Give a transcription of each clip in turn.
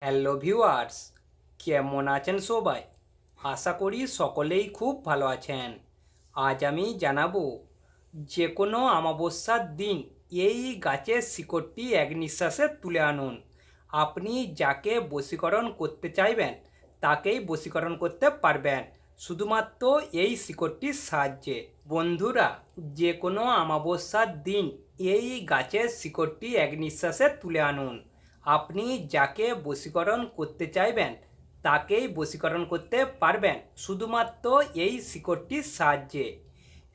Hello viewers, কেমন আছেন সবাই? আশা করি সকলেই খুব ভালো আছেন। আজ আমি জানাবো যে কোনো অমাবস্যার দিন এই গাছের শিকড়টি এক নিঃশ্বাসে তুলে আনুন। আপনি যাকে বশীকরণ করতে চাইবেন তাকেই বশীকরণ করতে পারবেন শুধুমাত্র এই শিকড়টির সাহায্যে। বন্ধুরা, যে কোনো অমাবস্যার দিন এই গাছের শিকড়টি এক নিঃশ্বাসে তুলে আনুন। আপনি যাকে বশীকরণ করতে চাইবেন তাকেই বশীকরণ করতে পারবেন শুধুমাত্র এই শিকড়টির সাহায্যে।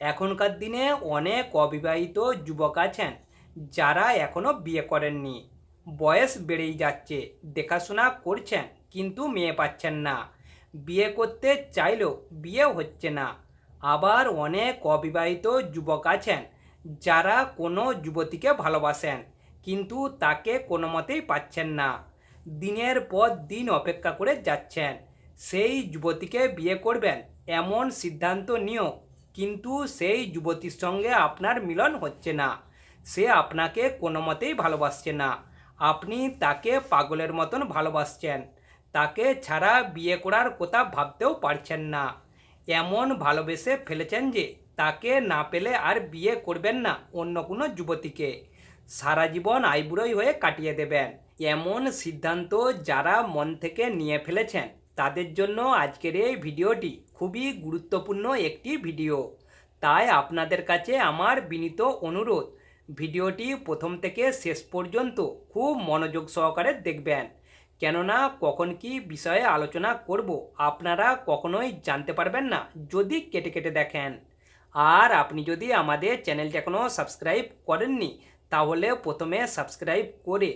এখনকার দিনে অনেক অবিবাহিত যুবক আছেন যারা এখনও বিয়ে করেননি। বয়স বেড়েই যাচ্ছে, দেখাশোনা করছেন কিন্তু মেয়ে পাচ্ছেন না। বিয়ে করতে চাইলেও বিয়ে হচ্ছে না। আবার অনেক অবিবাহিত যুবক আছেন যারা কোনো যুবতীকে ভালোবাসেন কিন্তু তাকে কোনো মতেই পাচ্ছেন না। দিনের পর দিন অপেক্ষা করে যাচ্ছেন সেই যুবতীকে বিয়ে করবেন এমন সিদ্ধান্ত নিয়েও কিন্তু সেই যুবতীর সঙ্গে আপনার মিলন হচ্ছে না। সে আপনাকে কোনো মতেই ভালোবাসছে না। আপনি তাকে পাগলের মতন ভালোবাসছেন। তাকে ছাড়া বিয়ে করার কথা ভাবতেও পারছেন না। এমন ভালোবেসে ফেলেছেন যে তাকে না পেলে আর বিয়ে করবেন না অন্য কোনো যুবতীকে। সারা জীবন আইবুড়োই হয়ে কাটিয়ে দেবেন। এমন সিদ্ধান্ত যারা মন থেকে নিয়ে ফেলেছেন তাদের জন্য আজকের এই ভিডিওটি খুবই গুরুত্বপূর্ণ একটি ভিডিও। তাই আপনাদের কাছে আমার বিনীত অনুরোধ, ভিডিওটি প্রথম থেকে শেষ পর্যন্ত খুব মনোযোগ সহকারে দেখবেন। কেননা কখন কি বিষয়ে আলোচনা করব আপনারা কখনোই জানতে পারবেন না যদি কেটে কেটে দেখেন। আর আপনি যদি আমাদের চ্যানেলটি এখনও সাবস্ক্রাইব করেননি তাহলে প্রথমে সাবস্ক্রাইব করে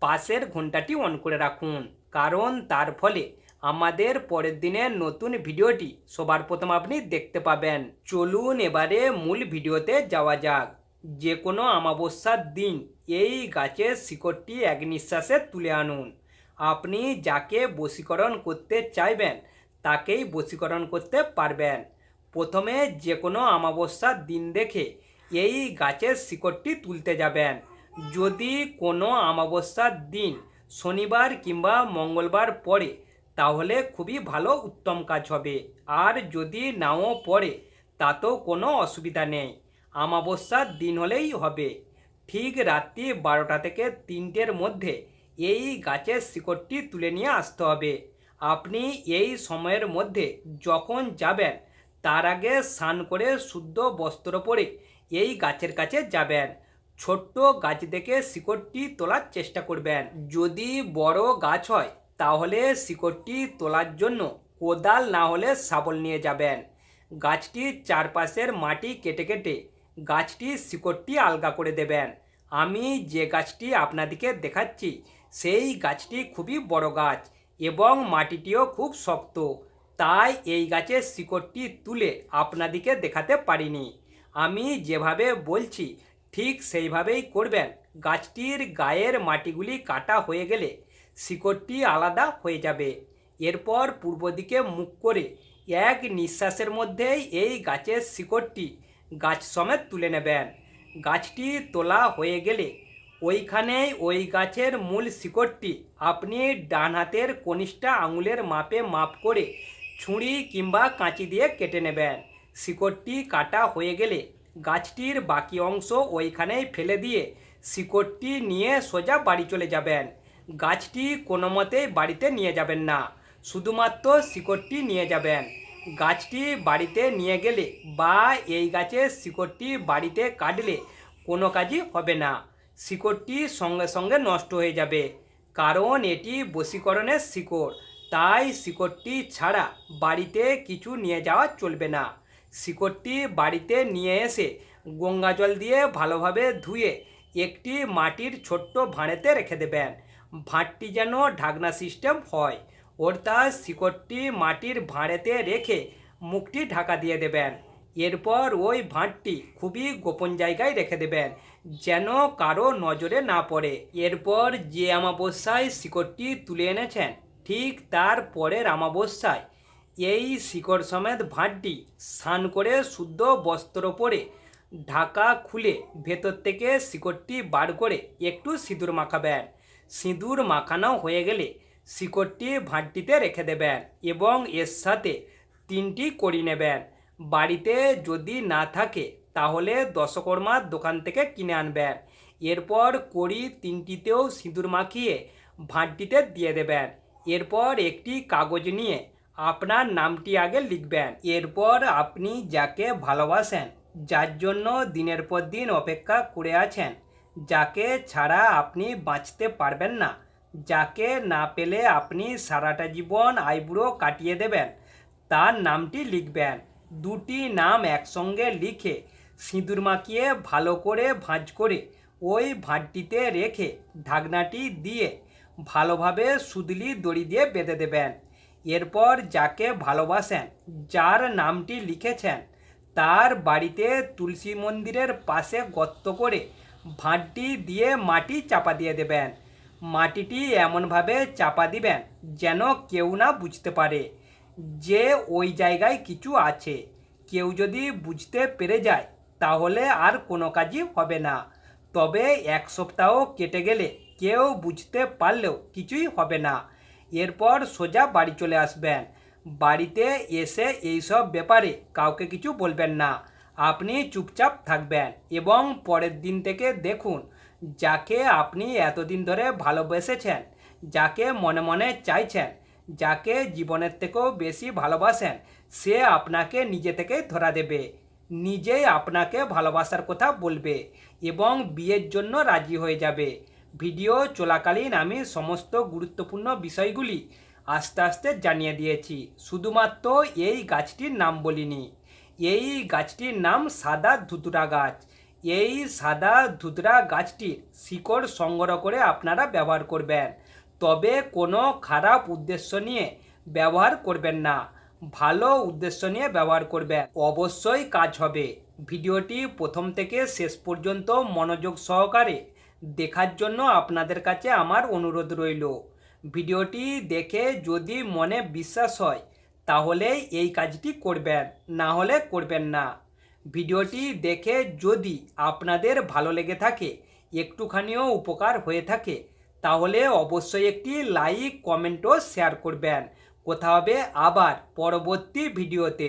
পাশের ঘন্টাটি অন করে রাখুন, কারণ তার ফলে আমাদের পরের দিনের নতুন ভিডিওটি সবার প্রথম আপনি দেখতে পাবেন। চলুন এবারে মূল ভিডিওতে যাওয়া যাক। যে কোনো অমাবস্যার দিন এই গাছের শিকড়টি এক নিঃশ্বাসে তুলে আনুন। আপনি যাকে বশীকরণ করতে চাইবেন তাকেই বশীকরণ করতে পারবেন। প্রথমে যে কোনো অমাবস্যার দিন দেখে এই গাছের শিকড়টি তুলতে যাবেন। যদি কোনো অমাবস্যার দিন শনিবার কিংবা মঙ্গলবার পড়ে তাহলে খুবই ভালো উত্তম কাজ হবে। আর যদি নাও পড়ে তাতেও কোনো অসুবিধা নেই, অমাবস্যার দিন হলেই হবে। ঠিক রাত্রি 12টা থেকে 3টের মধ্যে এই গাছের শিকড়টি তুলে নিয়ে আসতে হবে। আপনি এই সময়ের মধ্যে যখন যাবেন তার আগে স্নান করে শুদ্ধ বস্ত্র পরে এই গাছের কাছে যাবেন। ছোট্ট গাছ দেখে শিকড়টি তোলার চেষ্টা করবেন। যদি বড় গাছ হয় তাহলে শিকড়টি তোলার জন্য কোদাল না হলে শাবল নিয়ে যাবেন। গাছটির চারপাশের মাটি কেটে কেটে গাছটির শিকড়টি আলগা করে দেবেন। আমি যে গাছটি আপনাদেরকে দেখাচ্ছি সেই গাছটি খুবই বড় গাছ এবং মাটিটিও খুব শক্ত, তাই এই গাছের শিকড়টি তুলে আপনাদেরকে দেখাতে পারিনি। আমি যেভাবে বলছি ঠিক সেইভাবেই করবেন। গাছটির গায়ের মাটিগুলি কাটা হয়ে গেলে শিকড়টি আলাদা হয়ে যাবে। এরপর পূর্ব দিকে মুখ করে এক নিঃশ্বাসের মধ্যেই এই গাছের শিকড়টি গাছ সমেত তুলে নেবেন। গাছটি তোলা হয়ে গেলে ওইখানেই ওই গাছের মূল শিকড়টি আপনি ডান হাতের কনিষ্ঠা আঙুলের মাপে মাপ করে ছুরি কিংবা কাঁচি দিয়ে কেটে নেবেন। শিকড়টি কাটা হয়ে গেলে গাছটির বাকি অংশ ওইখানেই ফেলে দিয়ে শিকড়টি নিয়ে সোজা বাড়ি চলে যাবেন। গাছটি কোনো মতেই বাড়িতে নিয়ে যাবেন না, শুধুমাত্র শিকড়টি নিয়ে যাবেন। গাছটি বাড়িতে নিয়ে গেলে বা এই গাছের শিকড়টি বাড়িতে কাটলে কোনো কাজই হবে না। শিকড়টি সঙ্গে সঙ্গে নষ্ট হয়ে যাবে, কারণ এটি বশীকরণের শিকড়। তাই শিকড়টি ছাড়া বাড়িতে কিছু নিয়ে যাওয়া চলবে না। শিকড়টি বাড়িতে নিয়ে এসে গঙ্গা জল দিয়ে ভালোভাবে ধুয়ে একটি মাটির ছোট্ট ভাঁড়েতে রেখে দেবেন। ভাঁড়টি যেন ঢাকনা সিস্টেম হয়, অর্থাৎ শিকড়টি মাটির ভাঁড়েতে রেখে মুখটি ঢাকা দিয়ে দেবেন। এরপর ওই ভাঁড়টি খুবই গোপন জায়গায় রেখে দেবেন যেন কারো নজরে না পড়ে। এরপর যে অমাবস্যায় শিকড়টি তুলে এনেছেন ঠিক তার পরের অমাবস্যায় এই শিকড় সমেত ভাঁড়টি স্নান করে শুদ্ধ বস্ত্র পরে ঢাকা খুলে ভেতর থেকে শিকড়টি বার করে একটু সিঁদুর মাখাবেন। সিঁদুর মাখানো হয়ে গেলে শিকড়টি ভাঁড়টিতে রেখে দেবেন এবং এর সাথে 3টি কড়ি নেবেন। বাড়িতে যদি না থাকে তাহলে দশকর্মার দোকান থেকে কিনে আনবেন। এরপর কড়ি 3টিতেও সিঁদুর মাখিয়ে ভাঁড়টিতে দিয়ে দেবেন। এরপর একটি কাগজ নিয়ে আপনার নামটি আগে লিখবেন। এরপর আপনি যাকে ভালোবাসেন, যার জন্য দিনের পর দিন অপেক্ষা করে আছেন, যাকে ছাড়া আপনি বাঁচতে পারবেন না, যাকে না পেলে আপনি সারাটা জীবন আইবুড়ো কাটিয়ে দেবেন, তার নামটি লিখবেন। 2টি নাম একসঙ্গে লিখে সিঁদুর মাখিয়ে ভালো করে ভাঁজ করে ওই ভাঁড়টিতে রেখে ঢাকনাটি দিয়ে ভালোভাবে সুতলি দড়ি দিয়ে বেঁধে দেবেন। এরপর যাকে ভালোবাসেন, যার নামটি লিখেছেন, তার বাড়িতে তুলসী মন্দিরের পাশে গর্ত করে ভাঁড়টি দিয়ে মাটি চাপা দিয়ে দেবেন। মাটিটি এমনভাবে চাপা দিবেন যেন কেউ না বুঝতে পারে যে ওই জায়গায় কিছু আছে। কেউ যদি বুঝতে পেরে যায় তাহলে আর কোনো কাজই হবে না। তবে 1 সপ্তাহ কেটে গেলে কেউ বুঝতে পারলেও কিছুই হবে না। এরপর সোজা বাড়ি চলে আসবেন। বাড়িতে এসে এইসব ব্যাপারে কাউকে কিছু বলবেন না। আপনি চুপচাপ থাকবেন এবং পরের দিন থেকে দেখুন, যাকে আপনি এতদিন ধরে ভালোবেসেছেন, যাকে মনে মনে চাইছেন, যাকে জীবনের থেকেও বেশি ভালোবাসেন, সে আপনাকে নিজে থেকেই ধরা দেবে, নিজেই আপনাকে ভালোবাসার কথা বলবে এবং বিয়ের জন্য রাজি হয়ে যাবে। ভিডিও চলাকালীন আমি সমস্ত গুরুত্বপূর্ণ বিষয়গুলি আস্তে আস্তে জানিয়ে দিয়েছি, শুধুমাত্র এই গাছটির নাম বলিনি। এই গাছটির নাম সাদা ধুতুরা গাছ। এই সাদা ধুতুরা গাছটির শিকড় সংগ্রহ করে আপনারা ব্যবহার করবেন, তবে কোনো খারাপ উদ্দেশ্য নিয়ে ব্যবহার করবেন না, ভালো উদ্দেশ্য নিয়ে ব্যবহার করবেন, অবশ্যই কাজ হবে। ভিডিওটি প্রথম থেকে শেষ পর্যন্ত মনোযোগ সহকারে দেখার জন্য আপনাদের কাছে আমার অনুরোধ রইল। ভিডিওটি দেখে যদি মনে বিশ্বাস হয় তাহলে এই কাজটি করবেন, না হলে করবেন না। ভিডিওটি দেখে যদি আপনাদের ভালো লেগে থাকে, একটুখানিও উপকার হয়ে থাকে, তাহলে অবশ্যই একটি লাইক, কমেন্ট ও শেয়ার করবেন। কথা হবে আবার পরবর্তী ভিডিওতে।